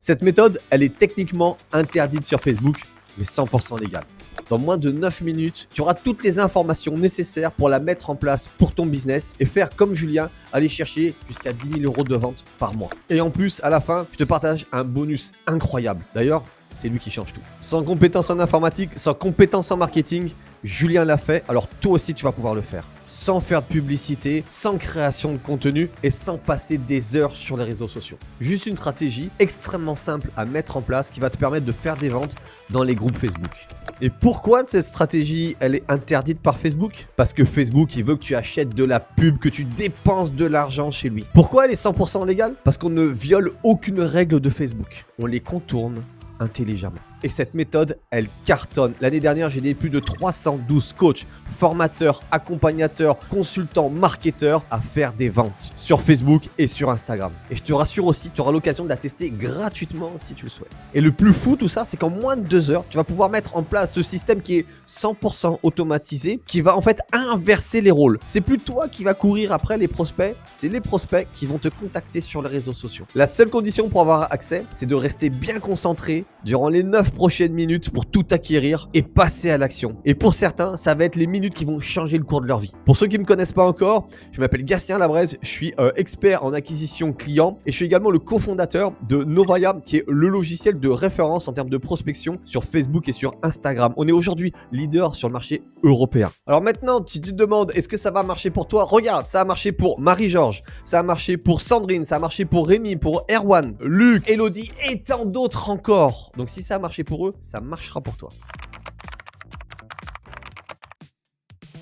Cette méthode, elle est techniquement interdite sur Facebook, mais 100% légale. Dans moins de 9 minutes, tu auras toutes les informations nécessaires pour la mettre en place pour ton business et faire comme Julien, aller chercher jusqu'à 10 000 € de vente par mois. Et en plus, à la fin, je te partage un bonus incroyable. D'ailleurs, c'est lui qui change tout. Sans compétences en informatique, sans compétences en marketing, Julien l'a fait, alors toi aussi tu vas pouvoir le faire. Sans faire de publicité, sans création de contenu et sans passer des heures sur les réseaux sociaux. Juste une stratégie extrêmement simple à mettre en place qui va te permettre de faire des ventes dans les groupes Facebook. Et pourquoi cette stratégie, elle est interdite par Facebook? Parce que Facebook, il veut que tu achètes de la pub, que tu dépenses de l'argent chez lui. Pourquoi elle est 100% légale? Parce qu'on ne viole aucune règle de Facebook. On les contourne intelligemment. Et cette méthode, elle cartonne. L'année dernière, j'ai aidé plus de 312 coachs, formateurs, accompagnateurs, consultants, marketeurs à faire des ventes sur Facebook et sur Instagram. Et je te rassure aussi, tu auras l'occasion de la tester gratuitement si tu le souhaites. Et le plus fou, tout ça, c'est qu'en moins de 2 heures, tu vas pouvoir mettre en place ce système qui est 100% automatisé, qui va en fait inverser les rôles. C'est plus toi qui vas courir après les prospects, c'est les prospects qui vont te contacter sur les réseaux sociaux. La seule condition pour avoir accès, c'est de rester bien concentré durant les 9 prochaines minutes pour tout acquérir et passer à l'action. Et pour certains, ça va être les minutes qui vont changer le cours de leur vie. Pour ceux qui ne me connaissent pas encore, je m'appelle Gastien Labraise, je suis expert en acquisition client et je suis également le cofondateur de Novaya, qui est le logiciel de référence en termes de prospection sur Facebook et sur Instagram. On est aujourd'hui leader sur le marché européen. Alors maintenant, si tu te demandes est-ce que ça va marcher pour toi, regarde, ça a marché pour Marie-Georges, ça a marché pour Sandrine, ça a marché pour Rémi, pour Erwan, Luc, Elodie et tant d'autres encore. Donc si ça a marché pour eux, ça marchera pour toi.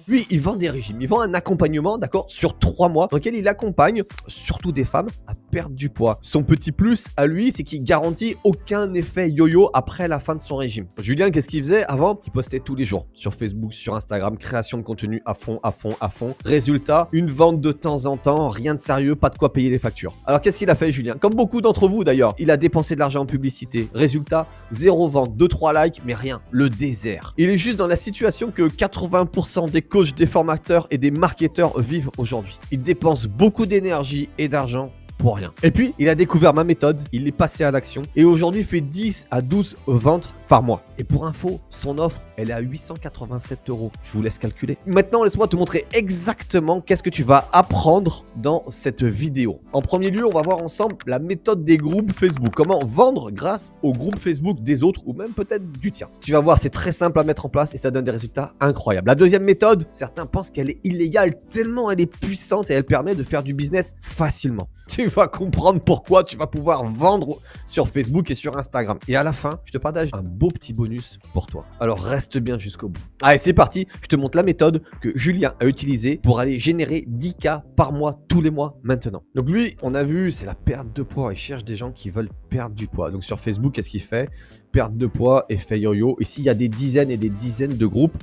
Lui, il vend des régimes, il vend un accompagnement, d'accord, sur 3 mois, dans lequel il accompagne surtout des femmes à perdre du poids. Son petit plus à lui, c'est qu'il garantit aucun effet yo-yo après la fin de son régime. Julien, qu'est-ce qu'il faisait avant? Il postait tous les jours sur Facebook, sur Instagram, création de contenu à fond, à fond, à fond. Résultat, une vente de temps en temps, rien de sérieux, pas de quoi payer les factures. Alors qu'est-ce qu'il a fait, Julien? Comme beaucoup d'entre vous d'ailleurs, il a dépensé de l'argent en publicité. Résultat, 0 vente, 2-3 likes, mais rien, le désert. Il est juste dans la situation que 80% des coachs, des formateurs et des marketeurs vivent aujourd'hui. Ils dépensent beaucoup d'énergie et d'argent pour rien. Et puis, il a découvert ma méthode, il est passé à l'action et aujourd'hui il fait 10 à 12 ventes par mois. Et pour info, son offre, elle est à 887 €. Je vous laisse calculer. Maintenant, laisse-moi te montrer exactement qu'est-ce que tu vas apprendre dans cette vidéo. En premier lieu, on va voir ensemble la méthode des groupes Facebook. Comment vendre grâce aux groupes Facebook des autres ou même peut-être du tien. Tu vas voir, c'est très simple à mettre en place et ça donne des résultats incroyables. La deuxième méthode, certains pensent qu'elle est illégale tellement elle est puissante et elle permet de faire du business facilement. Tu vas comprendre pourquoi tu vas pouvoir vendre sur Facebook et sur Instagram. Et à la fin, je te partage un beau petit bonus pour toi. Alors reste bien jusqu'au bout. Allez, c'est parti. Je te montre la méthode que Julien a utilisée pour aller générer 10K par mois tous les mois maintenant. Donc lui, on a vu, c'est la perte de poids. Il cherche des gens qui veulent perdre du poids. Donc sur Facebook, qu'est-ce qu'il fait? Perte de poids, effet yo-yo. Ici, il y a des dizaines et des dizaines de groupes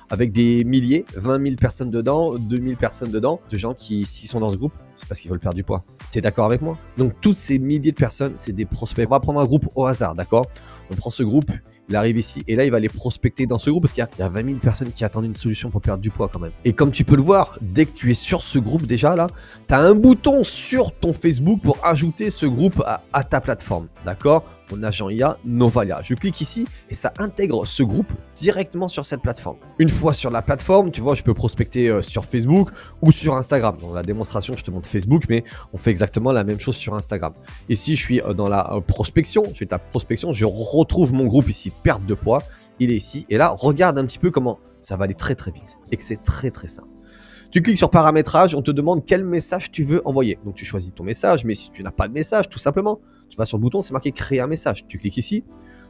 avec des milliers, 20 000 personnes dedans, 2 000 personnes dedans, de gens qui, s'ils sont dans ce groupe, c'est parce qu'ils veulent perdre du poids. T'es d'accord avec moi? Donc, tous ces milliers de personnes, c'est des prospects. On va prendre un groupe au hasard, d'accord? On prend ce groupe, il arrive ici, et là, il va les prospecter dans ce groupe parce qu'il y a 20 000 personnes qui attendent une solution pour perdre du poids quand même. Et comme tu peux le voir, dès que tu es sur ce groupe déjà là, tu as un bouton sur ton Facebook pour ajouter ce groupe à ta plateforme, d'accord? Mon agent IA, Novaya. Je clique ici et ça intègre ce groupe directement sur cette plateforme. Une fois sur la plateforme, tu vois, je peux prospecter sur Facebook ou sur Instagram. Dans la démonstration, je te montre Facebook, mais on fait exactement la même chose sur Instagram. Ici, je suis dans la prospection. Je tape prospection, je retrouve mon groupe ici, perte de poids. Il est ici. Et là, regarde un petit peu comment ça va aller très très vite et que c'est très très simple. Tu cliques sur paramétrage, on te demande quel message tu veux envoyer. Donc tu choisis ton message, mais si tu n'as pas de message, tout simplement, tu vas sur le bouton, c'est marqué créer un message. Tu cliques ici,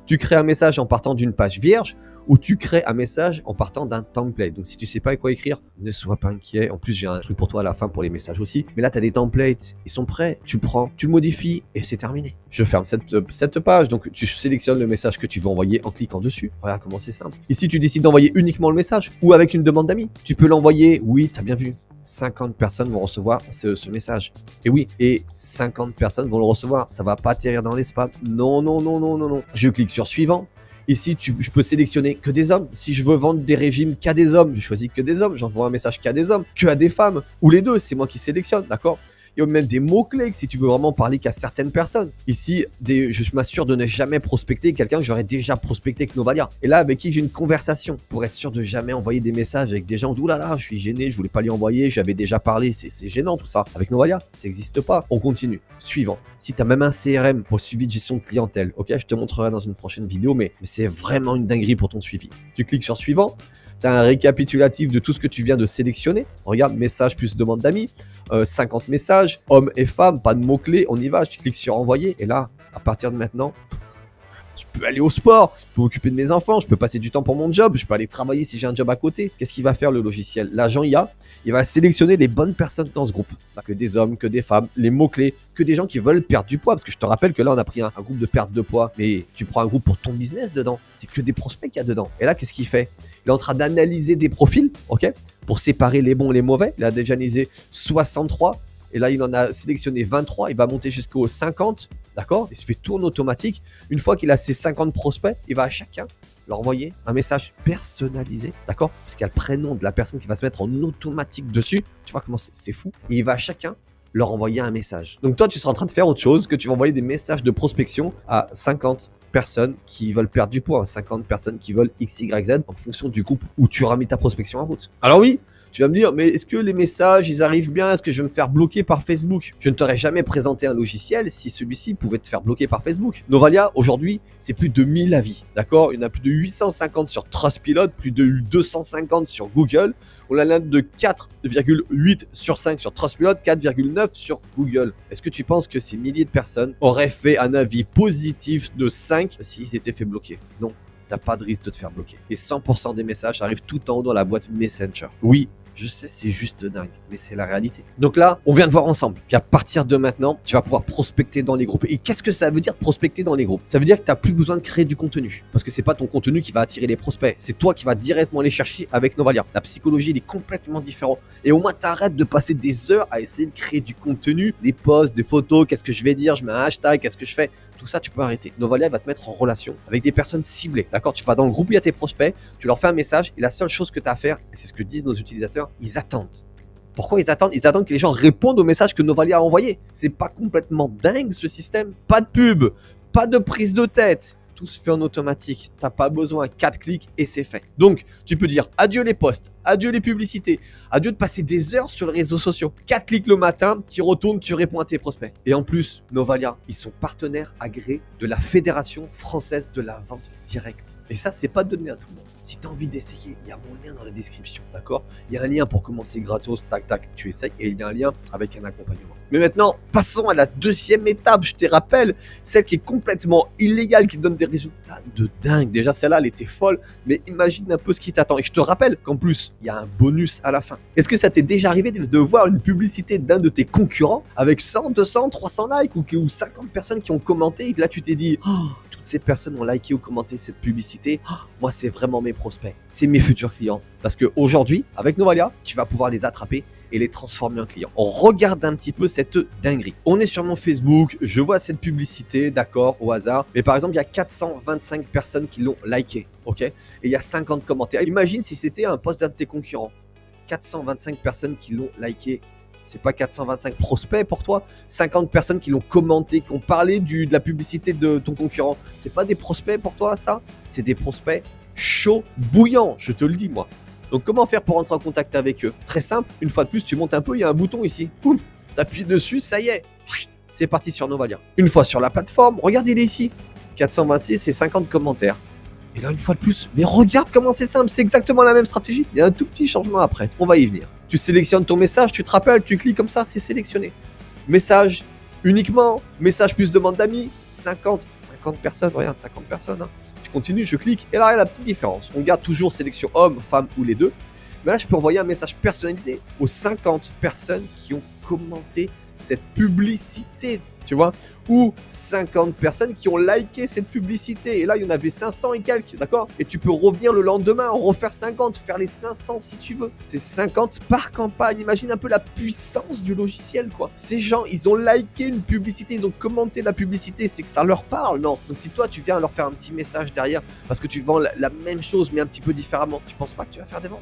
tu crées un message en partant d'une page vierge ou tu crées un message en partant d'un template. Donc si tu ne sais pas quoi écrire, ne sois pas inquiet. En plus, j'ai un truc pour toi à la fin pour les messages aussi. Mais là, tu as des templates, ils sont prêts. Tu le prends, tu le modifies et c'est terminé. Je ferme cette page. Donc tu sélectionnes le message que tu veux envoyer en cliquant dessus. Regarde comment c'est simple. Ici, tu décides d'envoyer uniquement le message ou avec une demande d'amis. Tu peux l'envoyer, oui, tu as bien vu. 50 personnes vont recevoir ce message. Et oui, et 50 personnes vont le recevoir. Ça va pas atterrir dans les spams. Non, non, non, non, non, non. Je clique sur suivant. Ici, je peux sélectionner que des hommes. Si je veux vendre des régimes qu'à des hommes, je choisis que des hommes. J'envoie un message qu'à des hommes, que à des femmes. Ou les deux, c'est moi qui sélectionne, d'accord? Il y a même des mots-clés que si tu veux vraiment parler qu'à certaines personnes. Ici, je m'assure de ne jamais prospecter quelqu'un que j'aurais déjà prospecté avec Novalia. Et là, avec qui j'ai une conversation pour être sûr de jamais envoyer des messages avec des gens. Ouh là là, je suis gêné, je voulais pas lui envoyer, j'avais déjà parlé. C'est gênant tout ça. Avec Novalia, ça n'existe pas. On continue. Suivant. Si tu as même un CRM pour le suivi de gestion de clientèle, ok, je te montrerai dans une prochaine vidéo, mais c'est vraiment une dinguerie pour ton suivi. Tu cliques sur suivant. Tu as un récapitulatif de tout ce que tu viens de sélectionner. Regarde, message plus demande d'amis. 50 messages, hommes et femmes, pas de mots-clés, on y va. Je clique sur envoyer. Et là, à partir de maintenant, je peux aller au sport, je peux m'occuper de mes enfants, je peux passer du temps pour mon job, je peux aller travailler si j'ai un job à côté. Qu'est-ce qu'il va faire le logiciel? L'agent IA, il va sélectionner les bonnes personnes dans ce groupe. Que des hommes, que des femmes, les mots-clés, que des gens qui veulent perdre du poids. Parce que je te rappelle que là, on a pris un groupe de perte de poids. Mais tu prends un groupe pour ton business dedans. C'est que des prospects qu'il y a dedans. Et là, qu'est-ce qu'il fait? Il est en train d'analyser des profils, ok, pour séparer les bons et les mauvais. Il a déjà analysé 63. Et là, il en a sélectionné 23. Il va monter jusqu'aux 50. D'accord? Il se fait tourner automatique. Une fois qu'il a ses 50 prospects, il va à chacun leur envoyer un message personnalisé. D'accord? Parce qu'il y a le prénom de la personne qui va se mettre en automatique dessus. Tu vois comment c'est fou? Et il va à chacun leur envoyer un message. Donc toi, tu seras en train de faire autre chose, que tu vas envoyer des messages de prospection à 50 personnes qui veulent perdre du poids, 50 personnes qui veulent X, Y, Z en fonction du groupe où tu auras mis ta prospection en route. Alors oui, tu vas me dire, mais est-ce que les messages, ils arrivent bien? Est-ce que je vais me faire bloquer par Facebook? Je ne t'aurais jamais présenté un logiciel si celui-ci pouvait te faire bloquer par Facebook. Novalia, aujourd'hui, c'est plus de 1000 avis, d'accord? Il y en a plus de 850 sur Trustpilot, plus de 250 sur Google. On a l'un de 4,8 sur 5 sur Trustpilot, 4,9 sur Google. Est-ce que tu penses que ces milliers de personnes auraient fait un avis positif de 5 s'ils étaient fait bloquer? Non. T'as pas de risque de te faire bloquer. Et 100% des messages arrivent tout en haut dans la boîte Messenger. Oui, je sais, c'est juste dingue, mais c'est la réalité. Donc là, on vient de voir ensemble qu'à partir de maintenant, tu vas pouvoir prospecter dans les groupes. Et qu'est-ce que ça veut dire prospecter dans les groupes? Ça veut dire que tu n'as plus besoin de créer du contenu. Parce que c'est pas ton contenu qui va attirer les prospects. C'est toi qui vas directement les chercher avec Novalia. La psychologie, elle est complètement différente. Et au moins, tu arrêtes de passer des heures à essayer de créer du contenu, des posts, des photos, qu'est-ce que je vais dire, je mets un hashtag, qu'est-ce que je fais. Tout ça, tu peux arrêter. Novalia va te mettre en relation avec des personnes ciblées. D'accord? Tu vas dans le groupe où il y a tes prospects, tu leur fais un message et la seule chose que tu as à faire, et c'est ce que disent nos utilisateurs, ils attendent. Pourquoi ils attendent? Ils attendent que les gens répondent aux messages que Novalia a envoyés. C'est pas complètement dingue ce système? Pas de pub, pas de prise de tête. Tout se fait en automatique. T'as pas besoin, 4 clics et c'est fait. Donc, tu peux dire adieu les posts, adieu les publicités, adieu de passer des heures sur les réseaux sociaux. 4 clics le matin, tu retournes, tu réponds à tes prospects. Et en plus, Novalia, ils sont partenaires agréés de la Fédération française de la vente directe. Et ça, c'est pas donné à tout le monde. Si tu as envie d'essayer, il y a mon lien dans la description, d'accord? Il y a un lien pour commencer gratos, tac, tac, tu essayes, et il y a un lien avec un accompagnement. Mais maintenant, passons à la deuxième étape, je te rappelle, celle qui est complètement illégale, qui donne des résultats de dingue. Déjà, celle-là, elle était folle, mais imagine un peu ce qui t'attend. Et je te rappelle qu'en plus, il y a un bonus à la fin. Est-ce que ça t'est déjà arrivé de voir une publicité d'un de tes concurrents avec 100, 200, 300 likes ou 50 personnes qui ont commenté et que là, tu t'es dit, oh, toutes ces personnes ont liké ou commenté cette publicité, oh, moi, c'est vraiment mes prospects, c'est mes futurs clients. Parce qu'aujourd'hui, avec Novalia, tu vas pouvoir les attraper et les transformer en clients. On regarde un petit peu cette dinguerie. On est sur mon Facebook, je vois cette publicité, d'accord, au hasard. Mais par exemple, il y a 425 personnes qui l'ont liké, ok? Et il y a 50 commentaires. Imagine si c'était un post d'un de tes concurrents. 425 personnes qui l'ont liké. C'est pas 425 prospects pour toi. 50 personnes qui l'ont commenté, qui ont parlé de la publicité de ton concurrent. C'est pas des prospects pour toi, ça? C'est des prospects chauds, bouillants, je te le dis, moi. Donc comment faire pour rentrer en contact avec eux? Très simple, une fois de plus, tu montes un peu, il y a un bouton ici. Boum, t'appuies dessus, ça y est. C'est parti sur Novalia. Une fois sur la plateforme, regarde, il est ici. 426 et 50 commentaires. Et là, une fois de plus, mais regarde comment c'est simple, c'est exactement la même stratégie. Il y a un tout petit changement après, on va y venir. Tu sélectionnes ton message, tu te rappelles, tu cliques comme ça, c'est sélectionné. Message uniquement, message plus demande d'amis, 50 personnes, regarde, 50 personnes. Hein. Je continue, je clique, et là, il y a la petite différence. On garde toujours sélection homme, femme ou les deux. Mais là, je peux envoyer un message personnalisé aux 50 personnes qui ont commenté cette publicité, tu vois, ou 50 personnes qui ont liké cette publicité. Et là, il y en avait 500 et quelques, d'accord? Et tu peux revenir le lendemain, en refaire 50, faire les 500 si tu veux. C'est 50 par campagne. Imagine un peu la puissance du logiciel, quoi. Ces gens, ils ont liké une publicité, ils ont commenté la publicité, c'est que ça leur parle, non? Donc si toi, tu viens leur faire un petit message derrière, parce que tu vends la même chose, mais un petit peu différemment, tu penses pas que tu vas faire des ventes?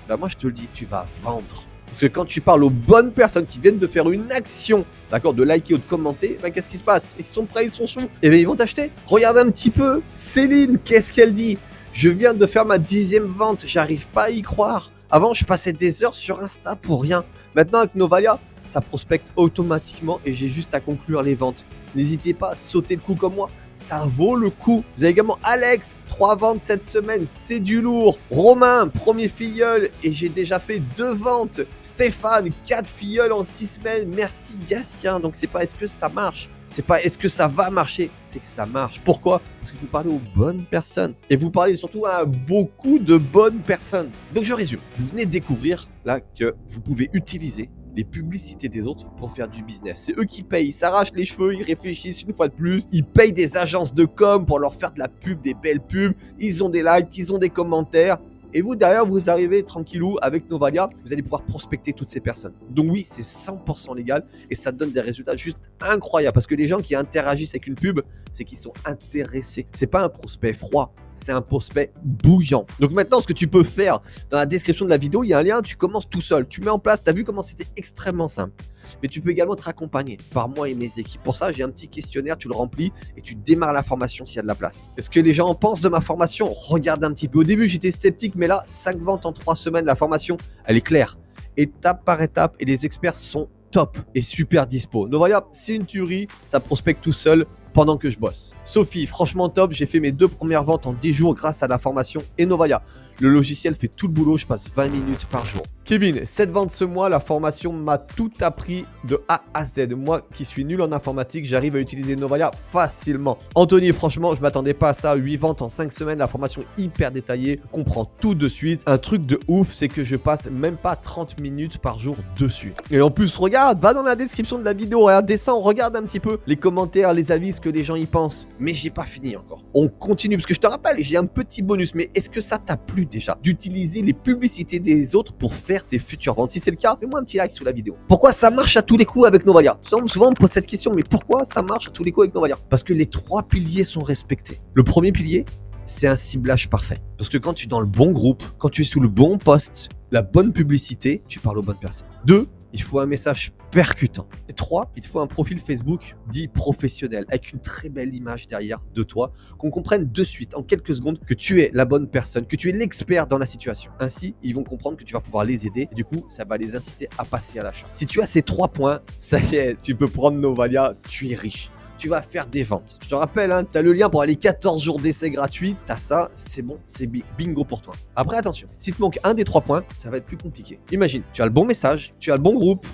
Bah moi, je te le dis, tu vas vendre. Parce que quand tu parles aux bonnes personnes qui viennent de faire une action, d'accord, de liker ou de commenter, ben qu'est-ce qui se passe? Ils sont prêts, ils sont chauds, et bien ils vont t'acheter. Regarde un petit peu, Céline, qu'est-ce qu'elle dit? Je viens de faire ma 10e vente, j'arrive pas à y croire. Avant, je passais des heures sur Insta pour rien. Maintenant, avec Novalia, ça prospecte automatiquement et j'ai juste à conclure les ventes. N'hésitez pas à sauter le coup comme moi, ça vaut le coup. Vous avez également Alex, 3 ventes cette semaine, c'est du lourd. Romain, premier filleul et j'ai déjà fait 2 ventes. Stéphane, 4 filleuls en 6 semaines, merci Gatien. Donc c'est pas est-ce que ça marche, c'est pas est-ce que ça va marcher, c'est que ça marche. Pourquoi? Parce que vous parlez aux bonnes personnes et vous parlez surtout à beaucoup de bonnes personnes. Donc je résume, vous venez de découvrir là que vous pouvez utiliser les publicités des autres pour faire du business. C'est eux qui payent, ils s'arrachent les cheveux, ils réfléchissent une fois de plus, ils payent des agences de com pour leur faire de la pub, des belles pubs, ils ont des likes, ils ont des commentaires. Et vous, derrière, vous arrivez tranquillou avec Novalia, vous allez pouvoir prospecter toutes ces personnes. Donc oui, c'est 100% légal et ça donne des résultats juste incroyables. Parce que les gens qui interagissent avec une pub, c'est qu'ils sont intéressés. C'est pas un prospect froid, c'est un prospect bouillant. Donc maintenant, ce que tu peux faire, dans la description de la vidéo, il y a un lien, tu commences tout seul. Tu mets en place, tu as vu comment c'était extrêmement simple. Mais tu peux également te accompagner par moi et mes équipes. Pour ça, j'ai un petit questionnaire, tu le remplis et tu démarres la formation s'il y a de la place. Est-ce que les gens en pensent de ma formation? Regarde un petit peu. Au début, j'étais sceptique, mais là, 5 ventes en 3 semaines, la formation, elle est claire. Étape par étape et les experts sont top et super dispo. Novalia, c'est une tuerie, ça prospecte tout seul pendant que je bosse. Sophie, franchement top, j'ai fait mes 2 premières ventes en 10 jours grâce à la formation et Novalia. Le logiciel fait tout le boulot, je passe 20 minutes par jour. Kevin, 7 ventes ce mois, la formation m'a tout appris de A à Z. Moi qui suis nul en informatique, j'arrive à utiliser Novalia facilement. Anthony, franchement, je m'attendais pas à ça. 8 ventes en 5 semaines, la formation hyper détaillée, comprend tout de suite. Un truc de ouf, c'est que je passe même pas 30 minutes par jour dessus. Et en plus, regarde, va dans la description de la vidéo, regarde, descends, regarde un petit peu les commentaires, les avis, ce que les gens y pensent. Mais j'ai pas fini encore. On continue, parce que je te rappelle, j'ai un petit bonus, mais est-ce que ça t'a plu déjà d'utiliser les publicités des autres pour faire tes futures ventes? Si c'est le cas, mets-moi un petit like sous la vidéo. Pourquoi ça marche à tous les coups avec Novalia? Souvent on me pose cette question, mais pourquoi ça marche à tous les coups avec Novalia? Parce que les 3 piliers sont respectés. Le premier pilier, c'est un ciblage parfait. Parce que quand tu es dans le bon groupe, quand tu es sous le bon poste, la bonne publicité, tu parles aux bonnes personnes. 2, il faut un message percutant. Et 3, il te faut un profil Facebook dit professionnel, avec une très belle image derrière de toi, qu'on comprenne de suite, en quelques secondes, que tu es la bonne personne, que tu es l'expert dans la situation. Ainsi, ils vont comprendre que tu vas pouvoir les aider et du coup, ça va les inciter à passer à l'achat. Si tu as ces 3 points, ça y est, tu peux prendre Novalia, tu es riche. Tu vas faire des ventes. Je te rappelle, hein, tu as le lien pour aller 14 jours d'essai gratuit. Tu as ça, c'est bon, c'est bingo pour toi. Après, attention, si te manque un des 3 points, ça va être plus compliqué. Imagine, tu as le bon message, tu as le bon groupe,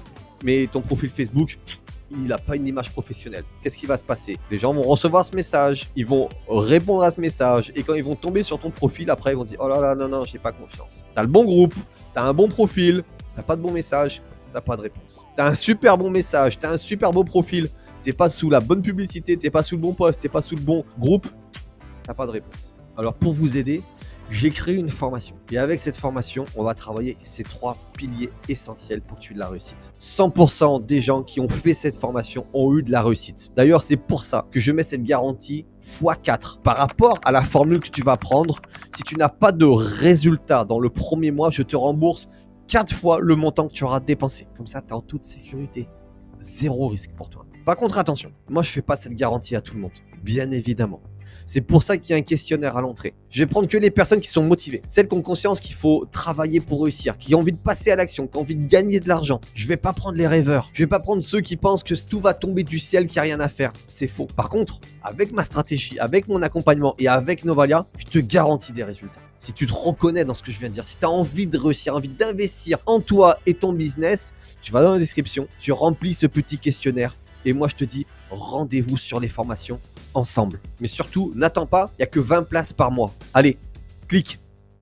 mais ton profil Facebook, il n'a pas une image professionnelle. Qu'est-ce qui va se passer? Les gens vont recevoir ce message, ils vont répondre à ce message, et quand ils vont tomber sur ton profil, après, ils vont dire « Oh là là, non, j'ai pas confiance. » Tu as le bon groupe, tu as un bon profil, tu n'as pas de bon message, tu n'as pas de réponse. Tu as un super bon message, tu as un super beau profil, t'es pas sous la bonne publicité, t'es pas sous le bon poste, t'es pas sous le bon groupe, t'as pas de réponse. Alors pour vous aider, j'ai créé une formation. Et avec cette formation, on va travailler ces 3 piliers essentiels pour que tu aies de la réussite. 100% des gens qui ont fait cette formation ont eu de la réussite. D'ailleurs, c'est pour ça que je mets cette garantie x4 par rapport à la formule que tu vas prendre. Si tu n'as pas de résultat dans le premier mois, je te rembourse 4 fois le montant que tu auras dépensé. Comme ça, tu es en toute sécurité. 0 risque pour toi. Par contre, attention, moi je fais pas cette garantie à tout le monde, bien évidemment. C'est pour ça qu'il y a un questionnaire à l'entrée. Je vais prendre que les personnes qui sont motivées, celles qui ont conscience qu'il faut travailler pour réussir, qui ont envie de passer à l'action, qui ont envie de gagner de l'argent. Je vais pas prendre les rêveurs, je vais pas prendre ceux qui pensent que tout va tomber du ciel, qu'il n'y a rien à faire. C'est faux. Par contre, avec ma stratégie, avec mon accompagnement et avec Novalia, je te garantis des résultats. Si tu te reconnais dans ce que je viens de dire, si tu as envie de réussir, envie d'investir en toi et ton business, tu vas dans la description, tu remplis ce petit questionnaire. Et moi, je te dis, rendez-vous sur les formations ensemble. Mais surtout, n'attends pas, il n'y a que 20 places par mois. Allez, clique.